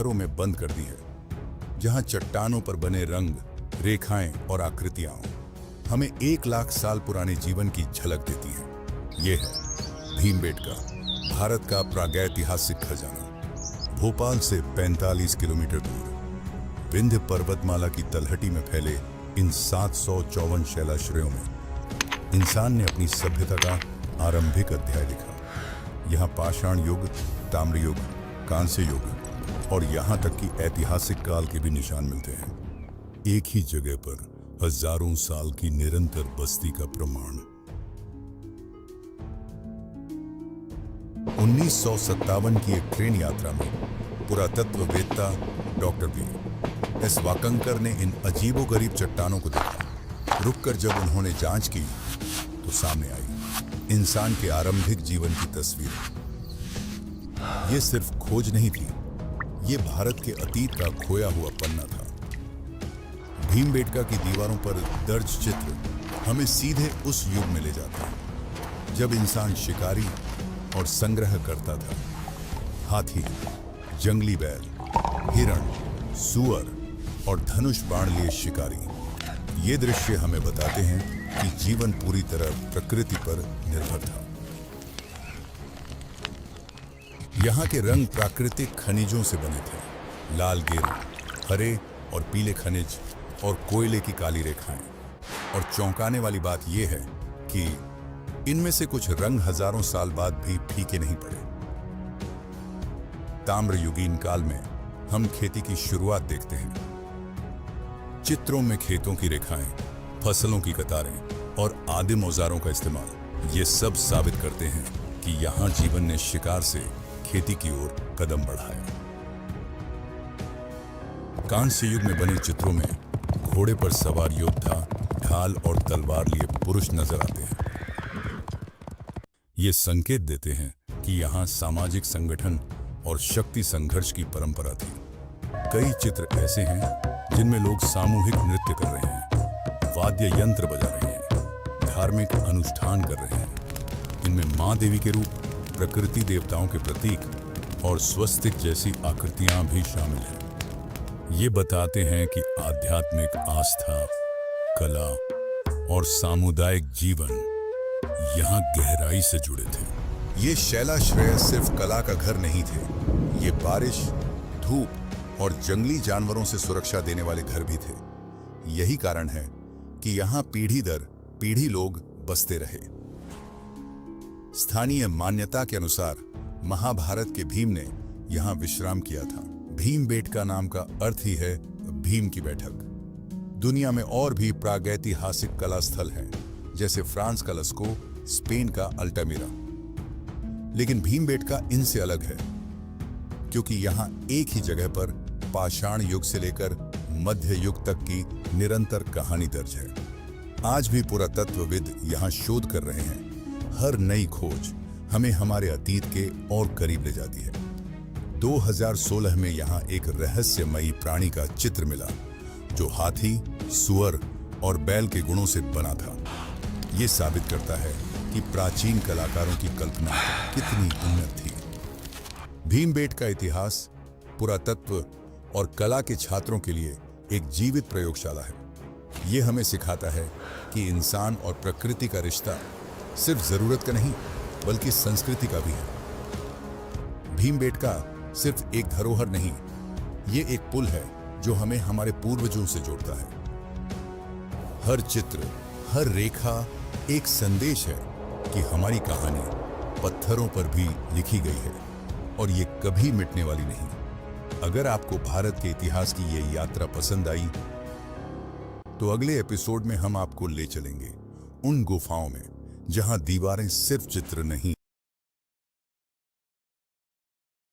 पत्थरों में बंद कर दी है, जहां चट्टानों पर बने रंग, रेखाएं और आकृतियां हमें 1 लाख साल पुराने जीवन की झलक देती हैं। ये है भीमबेटका, भारत का प्रागैतिहासिक खजाना। भोपाल से 45 किलोमीटर दूर विंध्य पर्वतमाला की तलहटी में फैले इन 754 शैलाश्रयों में इंसान ने अपनी सभ्यता का आरंभिक अध्याय लिखा। यहाँ पाषाण युग, ताम्र युग, कांस्य युग और यहाँ तक कि ऐतिहासिक काल के भी निशान मिलते हैं। एक ही जगह पर हजारों साल की निरंतर बस्ती का प्रमाण। 1957 की एक ट्रेन यात्रा में पुरातत्ववेत्ता डॉक्टर वी.एस. वाकंकर ने इन अजीबोगरीब चट्टानों को देखा। रुककर जब उन्होंने जांच की तो सामने आई इंसान के आरंभिक जीवन की तस्वीर। ये सिर्फ खोज नहीं थी, ये भारत के अतीत का खोया हुआ पन्ना था। भीमबेटका की दीवारों पर दर्ज चित्र हमें सीधे उस युग में ले जाते हैं जब इंसान शिकारी और संग्रह करता था। हाथी, जंगली बैल, हिरण, सूअर और धनुष बाण लिए शिकारी। ये दृश्य हमें बताते हैं कि जीवन पूरी तरह प्रकृति पर निर्भर था। यहाँ के रंग प्राकृतिक खनिजों से बने थे। लाल गेरू, हरे और पीले खनिज और कोयले की काली रेखाएं। और चौंकाने वाली बात यह है कि इनमें से कुछ रंग हजारों साल बाद भी फीके नहीं पड़े। ताम्रयुगीन काल में हम खेती की शुरुआत देखते हैं। चित्रों में खेतों की रेखाएं, फसलों की कतारें और आदिम औजारों का इस्तेमाल। ये सब साबित करते हैं कि यहाँ जीवन ने शिकार से खेती की ओर कदम बढ़ाया। कांस्य युग में बने चित्रों में घोड़े पर सवार योद्धा ढाल और तलवार लिए पुरुष नजर आते हैं। ये संकेत देते हैं कि यहाँ सामाजिक संगठन और शक्ति संघर्ष की परंपरा थी। कई चित्र ऐसे हैं जिनमें लोग सामूहिक नृत्य कर रहे हैं, वाद्य यंत्र बजा रहे हैं, धार्मिक अनुष्ठान कर रहे हैं। इनमें मां देवी के रूप, प्रकृति देवताओं के प्रतीक और स्वस्तिक जैसी आकृतियां भी शामिल हैं। ये बताते हैं कि आध्यात्मिक आस्था, कला और सामुदायिक जीवन यहाँ गहराई से जुड़े थे। ये शैलाश्रय सिर्फ कला का घर नहीं थे, ये बारिश, धूप और जंगली जानवरों से सुरक्षा देने वाले घर भी थे। यही कारण है कि यहाँ पीढ़ी दर पीढ़ी लोग बसते रहे। स्थानीय मान्यता के अनुसार महाभारत के भीम ने यहाँ विश्राम किया था। भीमबेटका नाम का अर्थ ही है भीम की बैठक। दुनिया में और भी प्रागैतिहासिक कला स्थल हैं, जैसे फ्रांस का लस्को, स्पेन का अल्टामिरा। लेकिन भीमबेटका इनसे अलग है, क्योंकि यहाँ एक ही जगह पर पाषाण युग से लेकर मध्य युग तक की निरंतर कहानी दर्ज है। आज भी पुरातत्वविद यहाँ शोध कर रहे हैं। हर नई खोज हमें हमारे अतीत के और करीब ले जाती है। 2016 में यहाँ एक रहस्यमयी प्राणी का चित्र मिला जो हाथी, सूअर और बैल के गुणों से बना था। ये साबित करता है कि प्राचीन कलाकारों की कल्पना कितनी उन्नत थी। भीमबेटका इतिहास, पुरातत्व और कला के छात्रों के लिए एक जीवित प्रयोगशाला है। ये हमें सिखाता है कि इंसान और प्रकृति का रिश्ता सिर्फ जरूरत का नहीं, बल्कि संस्कृति का भी है। भीमबेटका सिर्फ एक धरोहर नहीं, ये एक पुल है जो हमें हमारे पूर्वजों से जोड़ता है। हर चित्र, हर रेखा एक संदेश है कि हमारी कहानी पत्थरों पर भी लिखी गई है और ये कभी मिटने वाली नहीं। अगर आपको भारत के इतिहास की ये यात्रा पसंद आई तो अगले एपिसोड में हम आपको ले चलेंगे उन गुफाओं में जहां दीवारें सिर्फ चित्र नहीं